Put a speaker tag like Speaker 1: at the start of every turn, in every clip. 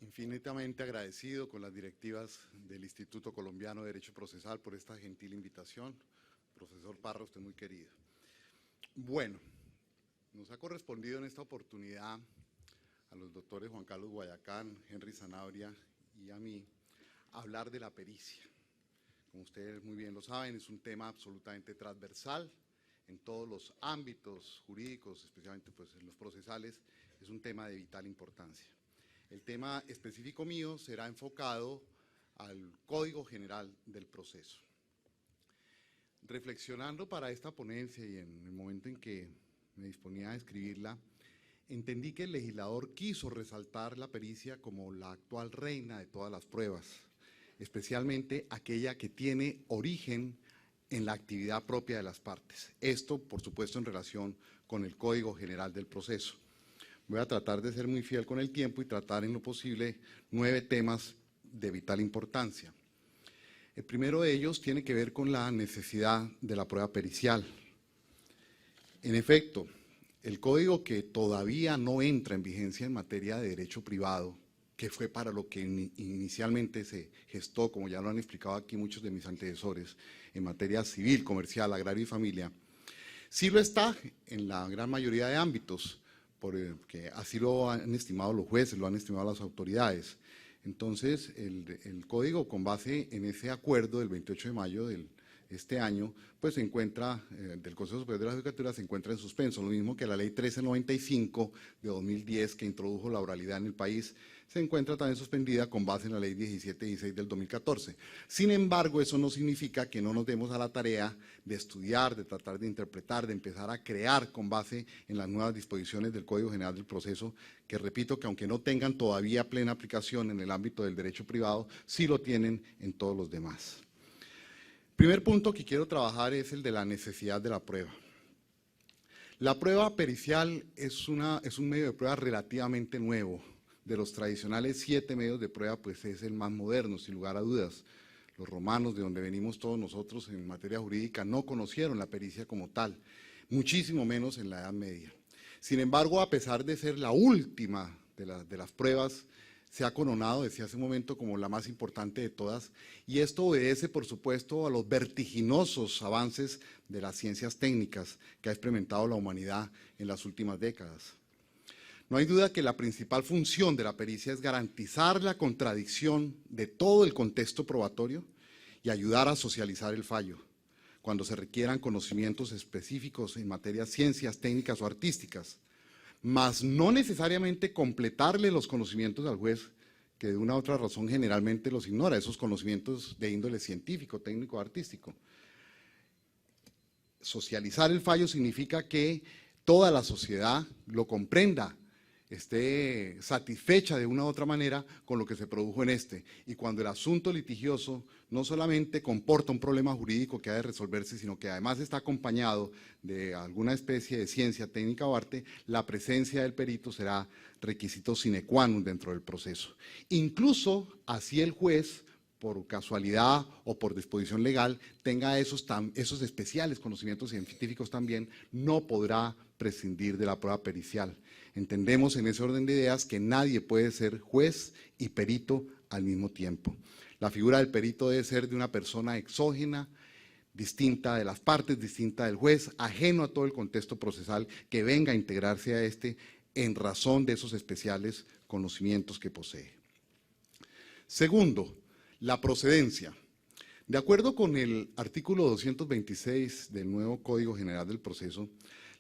Speaker 1: Infinitamente agradecido con las directivas del Instituto Colombiano de Derecho Procesal por esta gentil invitación. Profesor Parra, usted muy querido. Bueno, nos ha correspondido en esta oportunidad a los doctores Juan Carlos Guayacán, Henry Sanabria y a mí hablar de la pericia. Como ustedes muy bien lo saben, es un tema absolutamente transversal en todos los ámbitos jurídicos, especialmente pues, en los procesales, es un tema de vital importancia. El tema específico mío será enfocado al Código General del Proceso. Reflexionando para esta ponencia y en el momento en que me disponía a escribirla, entendí que el legislador quiso resaltar la pericia como la actual reina de todas las pruebas, especialmente aquella que tiene origen en la actividad propia de las partes. Esto, por supuesto, en relación con el Código General del Proceso. Voy a tratar de ser muy fiel con el tiempo y tratar en lo posible 9 temas de vital importancia. El primero de ellos tiene que ver con la necesidad de la prueba pericial. En efecto, el código que todavía no entra en vigencia en materia de derecho privado, que fue para lo que inicialmente se gestó, como ya lo han explicado aquí muchos de mis antecesores, en materia civil, comercial, agrario y familia, sí lo está en la gran mayoría de ámbitos, porque así lo han estimado los jueces, lo han estimado las autoridades. Entonces, el código, con base en ese acuerdo del 28 de mayo de este año, pues se encuentra, del Consejo Superior de la Judicatura, se encuentra en suspenso, lo mismo que la Ley 1395 de 2010, que introdujo la oralidad en el país, se encuentra también suspendida con base en la Ley 1716 del 2014. Sin embargo, eso no significa que no nos demos a la tarea de estudiar, de tratar de interpretar, de empezar a crear con base en las nuevas disposiciones del Código General del Proceso, que repito que aunque no tengan todavía plena aplicación en el ámbito del derecho privado, sí lo tienen en todos los demás. Primer punto que quiero trabajar es el de la necesidad de la prueba. La prueba pericial es un medio de prueba relativamente nuevo. De los tradicionales 7 medios de prueba, pues es el más moderno, sin lugar a dudas. Los romanos, de donde venimos todos nosotros en materia jurídica, no conocieron la pericia como tal, muchísimo menos en la Edad Media. Sin embargo, a pesar de ser la última de las pruebas, se ha coronado desde hace un momento como la más importante de todas, y esto obedece, por supuesto, a los vertiginosos avances de las ciencias técnicas que ha experimentado la humanidad en las últimas décadas. No hay duda que la principal función de la pericia es garantizar la contradicción de todo el contexto probatorio y ayudar a socializar el fallo, cuando se requieran conocimientos específicos en materia de ciencias técnicas o artísticas, mas no necesariamente completarle los conocimientos al juez, que de una u otra razón generalmente los ignora, esos conocimientos de índole científico, técnico, artístico. Socializar el fallo significa que toda la sociedad lo comprenda, esté satisfecha de una u otra manera con lo que se produjo en este. Y cuando el asunto litigioso no solamente comporta un problema jurídico que ha de resolverse, sino que además está acompañado de alguna especie de ciencia, técnica o arte, la presencia del perito será requisito sine qua non dentro del proceso. Incluso así el juez, por casualidad o por disposición legal, tenga esos especiales conocimientos científicos también, no podrá prescindir de la prueba pericial. Entendemos en ese orden de ideas que nadie puede ser juez y perito al mismo tiempo. La figura del perito debe ser de una persona exógena, distinta de las partes, distinta del juez, ajeno a todo el contexto procesal, que venga a integrarse a este en razón de esos especiales conocimientos que posee. Segundo, la procedencia. De acuerdo con el artículo 226 del nuevo Código General del Proceso,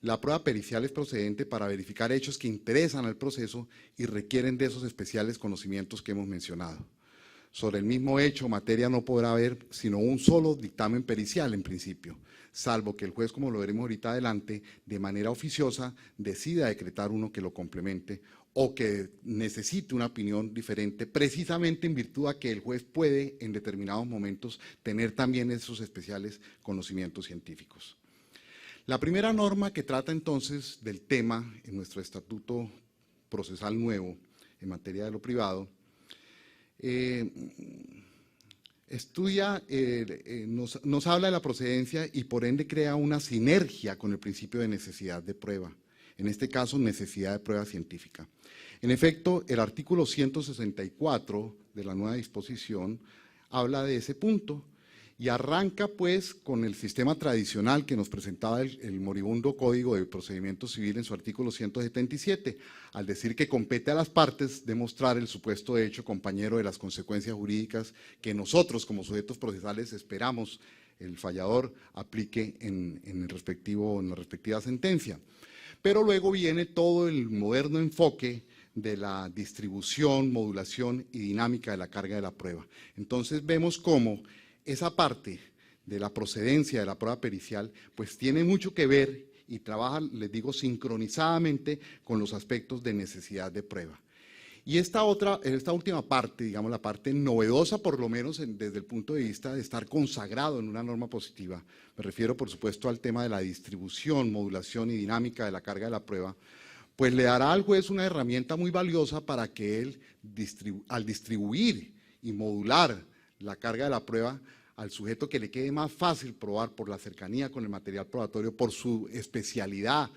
Speaker 1: la prueba pericial es procedente para verificar hechos que interesan al proceso y requieren de esos especiales conocimientos que hemos mencionado. Sobre el mismo hecho o materia no podrá haber sino un solo dictamen pericial en principio, salvo que el juez, como lo veremos ahorita adelante, de manera oficiosa decida decretar uno que lo complemente o que necesite una opinión diferente, precisamente en virtud a que el juez puede en determinados momentos tener también esos especiales conocimientos científicos. La primera norma que trata entonces del tema en nuestro estatuto procesal nuevo en materia de lo privado, nos habla de la procedencia y por ende crea una sinergia con el principio de necesidad de prueba. en este caso necesidad de prueba científica. En efecto, el artículo 164 de la nueva disposición habla de ese punto y arranca pues con el sistema tradicional que nos presentaba el moribundo Código de Procedimiento Civil en su artículo 177, al decir que compete a las partes demostrar el supuesto hecho compañero de las consecuencias jurídicas que nosotros como sujetos procesales esperamos el fallador aplique en la respectiva sentencia. Pero luego viene todo el moderno enfoque de la distribución, modulación y dinámica de la carga de la prueba. Entonces vemos cómo esa parte de la procedencia de la prueba pericial pues tiene mucho que ver y trabaja, les digo, sincronizadamente con los aspectos de necesidad de prueba. Y esta última parte, digamos la parte novedosa por lo menos desde el punto de vista de estar consagrado en una norma positiva, me refiero por supuesto al tema de la distribución, modulación y dinámica de la carga de la prueba, pues le dará al juez una herramienta muy valiosa para que él, al distribuir y modular la carga de la prueba, al sujeto que le quede más fácil probar por la cercanía con el material probatorio, por su especialidad,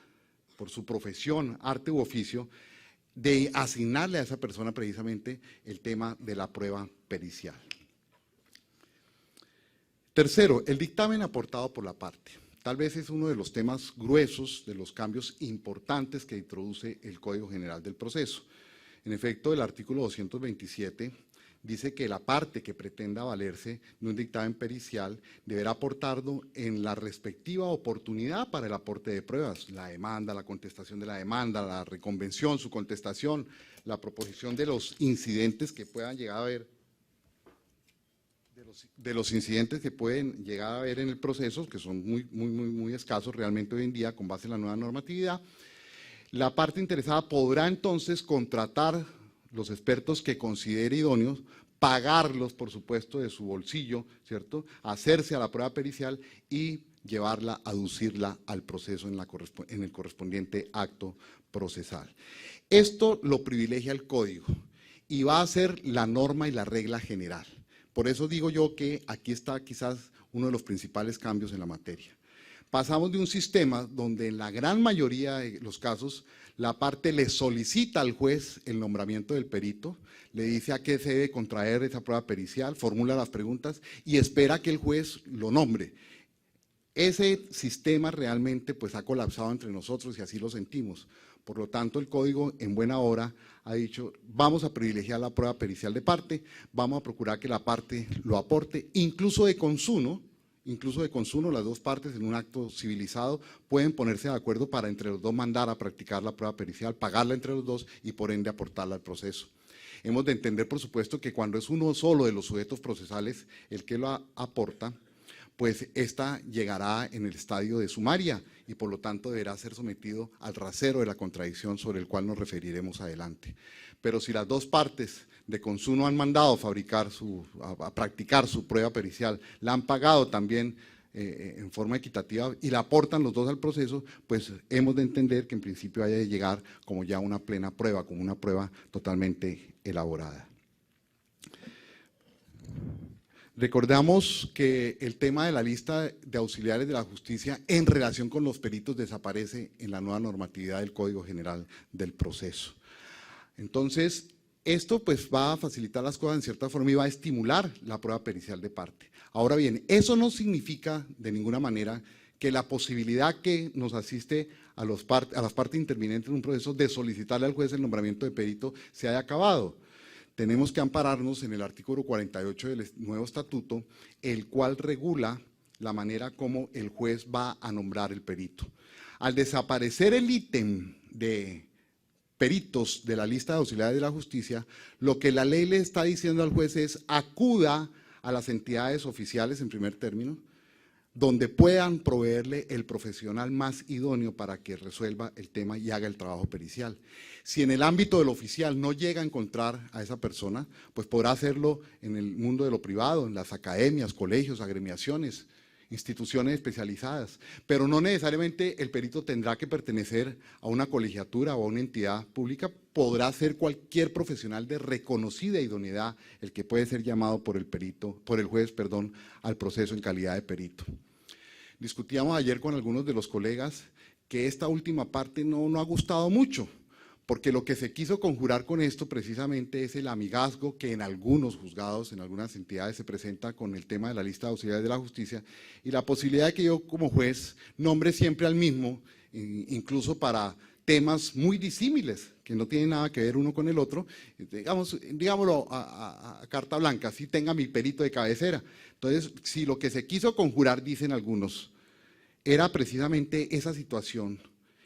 Speaker 1: por su profesión, arte u oficio, de asignarle a esa persona precisamente el tema de la prueba pericial. Tercero, el dictamen aportado por la parte. Tal vez es uno de los temas gruesos, de los cambios importantes que introduce el Código General del Proceso. En efecto, el artículo 227 dice que la parte que pretenda valerse de un dictamen pericial deberá aportarlo en la respectiva oportunidad para el aporte de pruebas, la demanda, la contestación de la demanda, la reconvención, su contestación, la proposición de los incidentes que puedan llegar a haber, de los incidentes que pueden llegar a haber en el proceso, que son muy escasos realmente hoy en día con base en la nueva normatividad. La parte interesada podrá entonces contratar los expertos que considere idóneos, pagarlos, por supuesto, de su bolsillo, ¿cierto?, hacerse a la prueba pericial y llevarla, aducirla al proceso en el correspondiente acto procesal. Esto lo privilegia el Código y va a ser la norma y la regla general. Por eso digo yo que aquí está quizás uno de los principales cambios en la materia. Pasamos de un sistema donde en la gran mayoría de los casos la parte le solicita al juez el nombramiento del perito, le dice a qué se debe contraer esa prueba pericial, formula las preguntas y espera que el juez lo nombre. Ese sistema realmente pues ha colapsado entre nosotros y así lo sentimos. Por lo tanto, el Código en buena hora ha dicho, vamos a privilegiar la prueba pericial de parte, vamos a procurar que la parte lo aporte, incluso de consumo, las dos partes en un acto civilizado pueden ponerse de acuerdo para entre los dos mandar a practicar la prueba pericial, pagarla entre los dos y por ende aportarla al proceso. Hemos de entender, por supuesto, que cuando es uno solo de los sujetos procesales el que lo aporta, pues esta llegará en el estadio de sumaria y por lo tanto deberá ser sometido al rasero de la contradicción sobre el cual nos referiremos adelante. Pero si las dos partes de consumo han mandado a practicar su prueba pericial, la han pagado también en forma equitativa y la aportan los dos al proceso, pues hemos de entender que en principio haya de llegar como ya una plena prueba, como una prueba totalmente elaborada. Recordamos que el tema de la lista de auxiliares de la justicia en relación con los peritos desaparece en la nueva normatividad del Código General del Proceso. Entonces, esto pues va a facilitar las cosas en cierta forma y va a estimular la prueba pericial de parte. Ahora bien, eso no significa de ninguna manera que la posibilidad que nos asiste a las partes intervinientes en un proceso de solicitarle al juez el nombramiento de perito se haya acabado. Tenemos que ampararnos en el artículo 48 del nuevo estatuto, el cual regula la manera como el juez va a nombrar el perito. Al desaparecer el ítem de peritos de la lista de auxiliares de la justicia, lo que la ley le está diciendo al juez es acuda a las entidades oficiales en primer término, donde puedan proveerle el profesional más idóneo para que resuelva el tema y haga el trabajo pericial. Si en el ámbito del oficial no llega a encontrar a esa persona, pues podrá hacerlo en el mundo de lo privado, en las academias, colegios, agremiaciones, instituciones especializadas, pero no necesariamente el perito tendrá que pertenecer a una colegiatura o a una entidad pública, podrá ser cualquier profesional de reconocida idoneidad el que puede ser llamado por el juez, al proceso en calidad de perito. Discutíamos ayer con algunos de los colegas que esta última parte no ha gustado mucho, porque lo que se quiso conjurar con esto precisamente es el amigazgo que en algunos juzgados, en algunas entidades se presenta con el tema de la lista de auxiliares de la justicia y la posibilidad de que yo como juez nombre siempre al mismo, incluso para temas muy disímiles, que no tienen nada que ver uno con el otro, digámoslo a carta blanca, si tenga mi perito de cabecera. Entonces, si lo que se quiso conjurar, dicen algunos, era precisamente esa situación,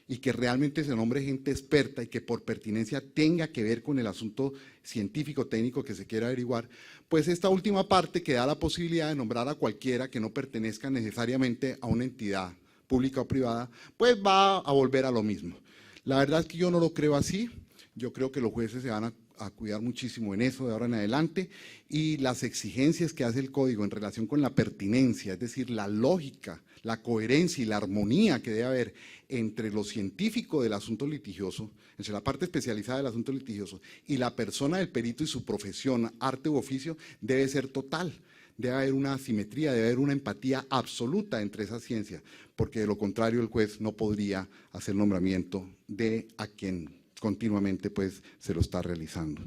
Speaker 1: y que realmente se nombre gente experta y que por pertinencia tenga que ver con el asunto científico, técnico que se quiera averiguar, pues esta última parte que da la posibilidad de nombrar a cualquiera que no pertenezca necesariamente a una entidad pública o privada, pues va a volver a lo mismo. La verdad es que yo no lo creo así, yo creo que los jueces se van a cuidar muchísimo en eso de ahora en adelante, y las exigencias que hace el código en relación con la pertinencia, es decir, la lógica, la coherencia y la armonía que debe haber entre lo científico del asunto litigioso, entre la parte especializada del asunto litigioso y la persona del perito y su profesión, arte u oficio, debe ser total. Debe haber una simetría, debe haber una empatía absoluta entre esa ciencia, porque de lo contrario el juez no podría hacer nombramiento de a quien continuamente pues se lo está realizando.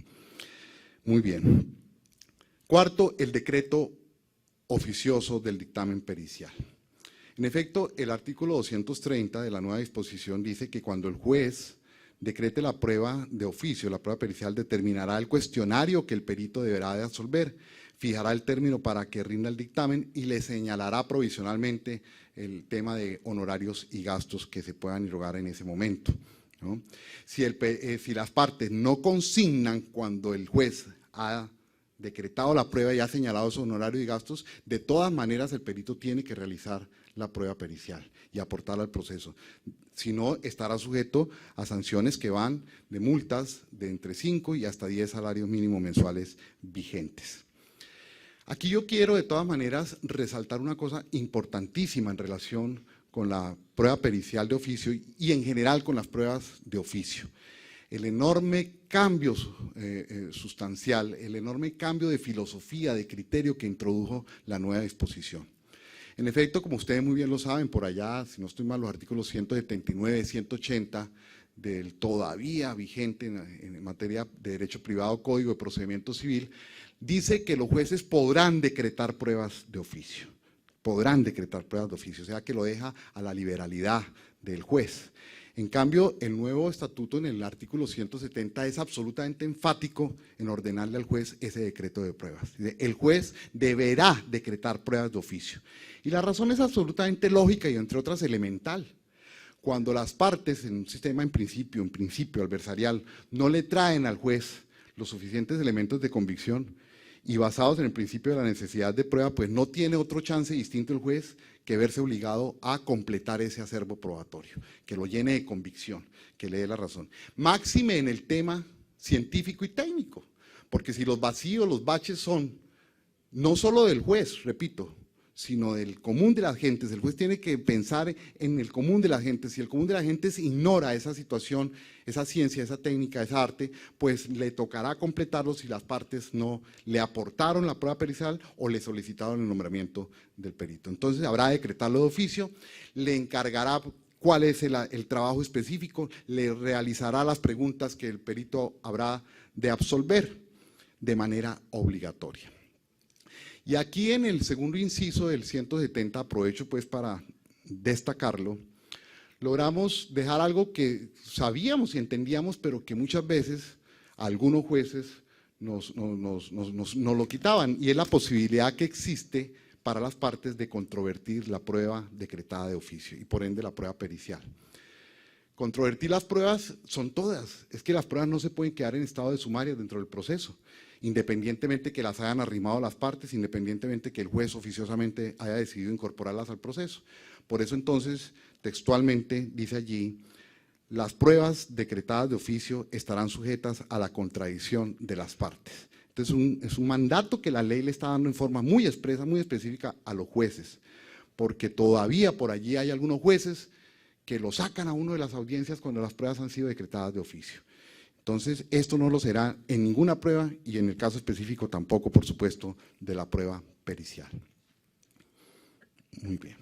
Speaker 1: Muy bien. Cuarto, el decreto oficioso del dictamen pericial. En efecto, el artículo 230 de la nueva disposición dice que cuando el juez decrete la prueba de oficio, la prueba pericial, determinará el cuestionario que el perito deberá de absolver, fijará el término para que rinda el dictamen y le señalará provisionalmente el tema de honorarios y gastos que se puedan erogar en ese momento, ¿no? Si las partes no consignan cuando el juez ha decretado la prueba y ha señalado esos honorarios y gastos, de todas maneras el perito tiene que realizar la prueba pericial y aportarla al proceso. Si no, estará sujeto a sanciones que van de multas de entre 5 y hasta 10 salarios mínimos mensuales vigentes. Aquí yo quiero de todas maneras resaltar una cosa importantísima en relación con la prueba pericial de oficio y en general con las pruebas de oficio. El enorme cambio sustancial, el enorme cambio de filosofía, de criterio que introdujo la nueva disposición. En efecto, como ustedes muy bien lo saben, por allá, si no estoy mal, los artículos 179, 180 del todavía vigente en materia de derecho privado, Código de Procedimiento Civil, dice que los jueces podrán decretar pruebas de oficio. Podrán decretar pruebas de oficio, o sea que lo deja a la liberalidad del juez. En cambio, el nuevo estatuto en el artículo 170 es absolutamente enfático en ordenarle al juez ese decreto de pruebas. El juez deberá decretar pruebas de oficio. Y la razón es absolutamente lógica y entre otras elemental. Cuando las partes en un sistema en principio adversarial no le traen al juez los suficientes elementos de convicción y basados en el principio de la necesidad de prueba, pues no tiene otro chance distinto el juez que verse obligado a completar ese acervo probatorio, que lo llene de convicción, que le dé la razón. Máxime en el tema científico y técnico, porque si los vacíos, los baches son no solo del juez, repito, sino del común de las gentes, el juez tiene que pensar en el común de las gentes. Si el común de las gentes ignora esa situación, esa ciencia, esa técnica, esa arte, pues le tocará completarlo si las partes no le aportaron la prueba pericial o le solicitaron el nombramiento del perito. Entonces habrá de decretarlo de oficio, le encargará cuál es el trabajo específico, le realizará las preguntas que el perito habrá de absolver de manera obligatoria. Y aquí en el segundo inciso del 170, aprovecho pues para destacarlo, logramos dejar algo que sabíamos y entendíamos, pero que muchas veces algunos jueces nos lo quitaban, y es la posibilidad que existe para las partes de controvertir la prueba decretada de oficio y por ende la prueba pericial. Controvertir las pruebas son todas, es que las pruebas no se pueden quedar en estado de sumaria dentro del proceso, independientemente que las hayan arrimado las partes, independientemente que el juez oficiosamente haya decidido incorporarlas al proceso. Por eso entonces, textualmente dice allí, las pruebas decretadas de oficio estarán sujetas a la contradicción de las partes. Entonces es un mandato que la ley le está dando en forma muy expresa, muy específica a los jueces, porque todavía por allí hay algunos jueces que lo sacan a uno de las audiencias cuando las pruebas han sido decretadas de oficio. Entonces, esto no lo será en ninguna prueba y en el caso específico tampoco, por supuesto, de la prueba pericial. Muy bien.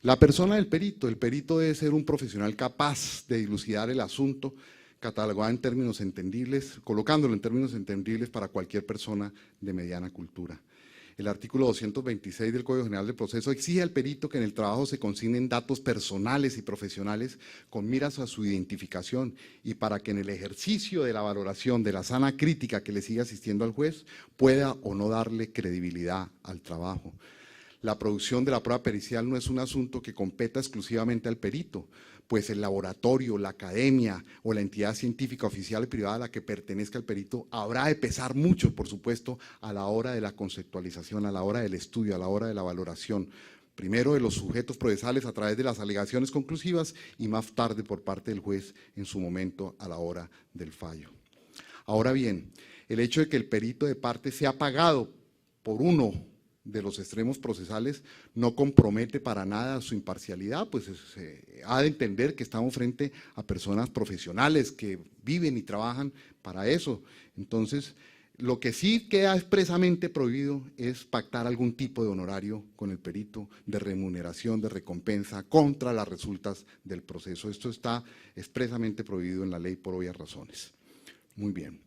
Speaker 1: La persona del perito. El perito debe ser un profesional capaz de dilucidar el asunto, catalogado en términos entendibles, colocándolo en términos entendibles para cualquier persona de mediana cultura. El artículo 226 del Código General del Proceso exige al perito que en el trabajo se consignen datos personales y profesionales con miras a su identificación y para que en el ejercicio de la valoración de la sana crítica que le sigue asistiendo al juez pueda o no darle credibilidad al trabajo. La producción de la prueba pericial no es un asunto que competa exclusivamente al perito, pues el laboratorio, la academia o la entidad científica oficial y privada a la que pertenezca el perito habrá de pesar mucho, por supuesto, a la hora de la conceptualización, a la hora del estudio, a la hora de la valoración, primero de los sujetos procesales a través de las alegaciones conclusivas y más tarde por parte del juez en su momento a la hora del fallo. Ahora bien, el hecho de que el perito de parte sea pagado por uno de los extremos procesales no compromete para nada su imparcialidad, pues se ha de entender que estamos frente a personas profesionales que viven y trabajan para eso. Entonces, lo que sí queda expresamente prohibido es pactar algún tipo de honorario con el perito, de remuneración, de recompensa, contra las resultas del proceso. Esto está expresamente prohibido en la ley por obvias razones. Muy bien.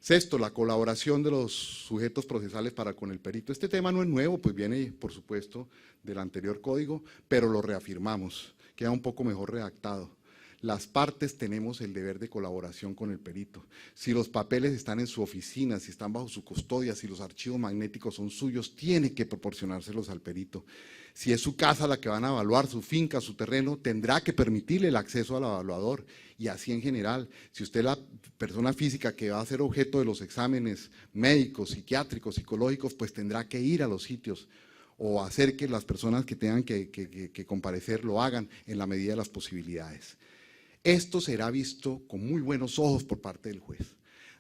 Speaker 1: Sexto, la colaboración de los sujetos procesales para con el perito. Este tema no es nuevo, pues viene, por supuesto, del anterior código, pero lo reafirmamos, queda un poco mejor redactado. Las partes tenemos el deber de colaboración con el perito. Si los papeles están en su oficina, si están bajo su custodia, si los archivos magnéticos son suyos, tiene que proporcionárselos al perito. Si es su casa la que van a evaluar, su finca, su terreno, tendrá que permitirle el acceso al evaluador. Y así en general, si usted es la persona física que va a ser objeto de los exámenes médicos, psiquiátricos, psicológicos, pues tendrá que ir a los sitios o hacer que las personas que tengan que comparecer lo hagan en la medida de las posibilidades. Esto será visto con muy buenos ojos por parte del juez.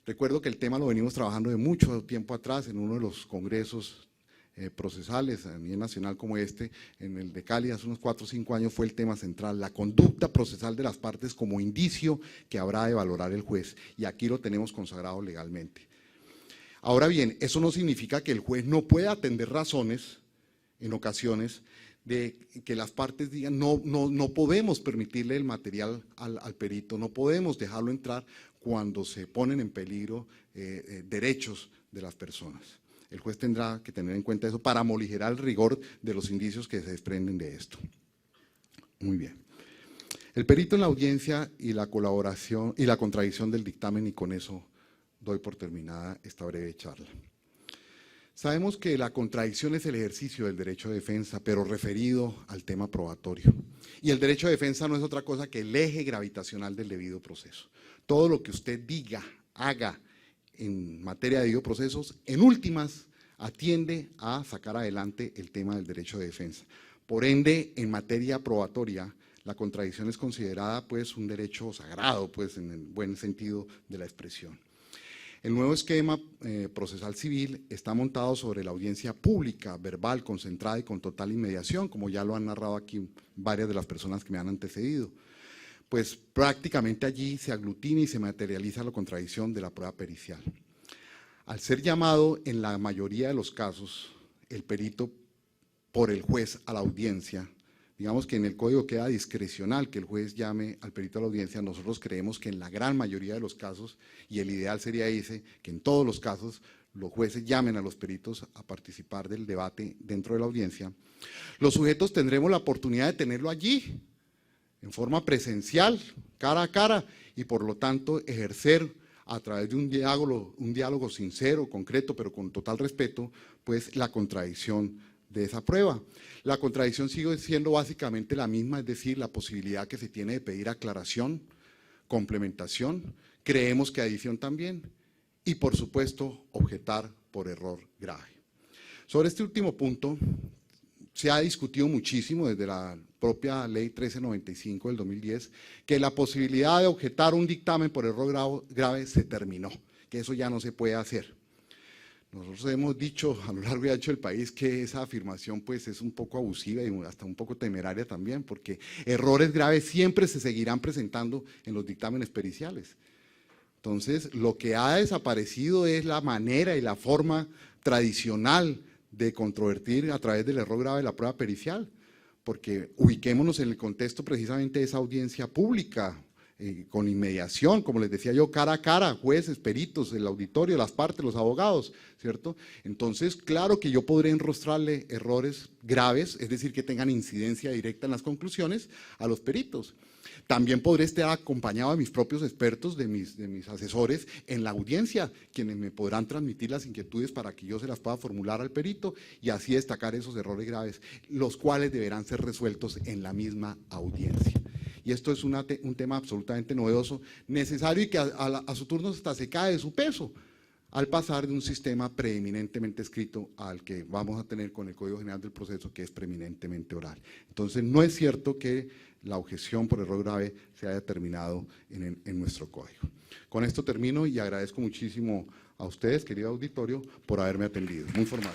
Speaker 1: Recuerdo que el tema lo venimos trabajando de mucho tiempo atrás en uno de los congresos procesales a nivel nacional como este, en el de Cali hace unos 4 o 5 años fue el tema central, la conducta procesal de las partes como indicio que habrá de valorar el juez, y aquí lo tenemos consagrado legalmente. Ahora bien, eso no significa que el juez no pueda atender razones, en ocasiones, de que las partes digan no podemos permitirle el material al perito, no podemos dejarlo entrar cuando se ponen en peligro derechos de las personas. El juez tendrá que tener en cuenta eso para morigerar el rigor de los indicios que se desprenden de esto. Muy bien. El perito en la audiencia y la colaboración y la contradicción del dictamen, y con eso doy por terminada esta breve charla. Sabemos que la contradicción es el ejercicio del derecho de defensa, pero referido al tema probatorio. Y el derecho de defensa no es otra cosa que el eje gravitacional del debido proceso. Todo lo que usted diga, haga en materia de debido procesos, en últimas, atiende a sacar adelante el tema del derecho de defensa. Por ende, en materia probatoria, la contradicción es considerada pues un derecho sagrado, pues en el buen sentido de la expresión. El nuevo esquema procesal civil está montado sobre la audiencia pública, verbal, concentrada y con total inmediación, como ya lo han narrado aquí varias de las personas que me han antecedido. Pues prácticamente allí se aglutina y se materializa la contradicción de la prueba pericial. Al ser llamado en la mayoría de los casos el perito por el juez a la audiencia, digamos que en el código queda discrecional que el juez llame al perito a la audiencia, nosotros creemos que en la gran mayoría de los casos, y el ideal sería ese, que en todos los casos los jueces llamen a los peritos a participar del debate dentro de la audiencia, los sujetos tendremos la oportunidad de tenerlo allí, en forma presencial, cara a cara, y por lo tanto ejercer a través de un diálogo sincero, concreto, pero con total respeto, pues la contradicción de esa prueba. La contradicción sigue siendo básicamente la misma, es decir, la posibilidad que se tiene de pedir aclaración, complementación, creemos que adición también, y por supuesto objetar por error grave. Sobre este último punto, se ha discutido muchísimo desde la propia ley 1395 del 2010, que la posibilidad de objetar un dictamen por error grave se terminó, que eso ya no se puede hacer. Nosotros hemos dicho a lo largo y ancho del país que esa afirmación pues es un poco abusiva y hasta un poco temeraria también, porque errores graves siempre se seguirán presentando en los dictámenes periciales. Entonces, lo que ha desaparecido es la manera y la forma tradicional de controvertir a través del error grave la prueba pericial, porque ubiquémonos en el contexto precisamente de esa audiencia pública, con inmediación, como les decía yo, cara a cara, jueces, peritos, el auditorio, las partes, los abogados, ¿cierto? Entonces, claro que yo podré enrostrarle errores graves, es decir, que tengan incidencia directa en las conclusiones, a los peritos. También podré estar acompañado de mis propios expertos, de mis asesores en la audiencia, quienes me podrán transmitir las inquietudes para que yo se las pueda formular al perito y así destacar esos errores graves, los cuales deberán ser resueltos en la misma audiencia. Y esto es un tema absolutamente novedoso, necesario y que a su turno hasta se cae de su peso al pasar de un sistema preeminentemente escrito al que vamos a tener con el Código General del Proceso, que es preeminentemente oral. Entonces, no es cierto que la objeción por error grave se haya terminado en nuestro código. Con esto termino y agradezco muchísimo a ustedes, querido auditorio, por haberme atendido. Muy formal.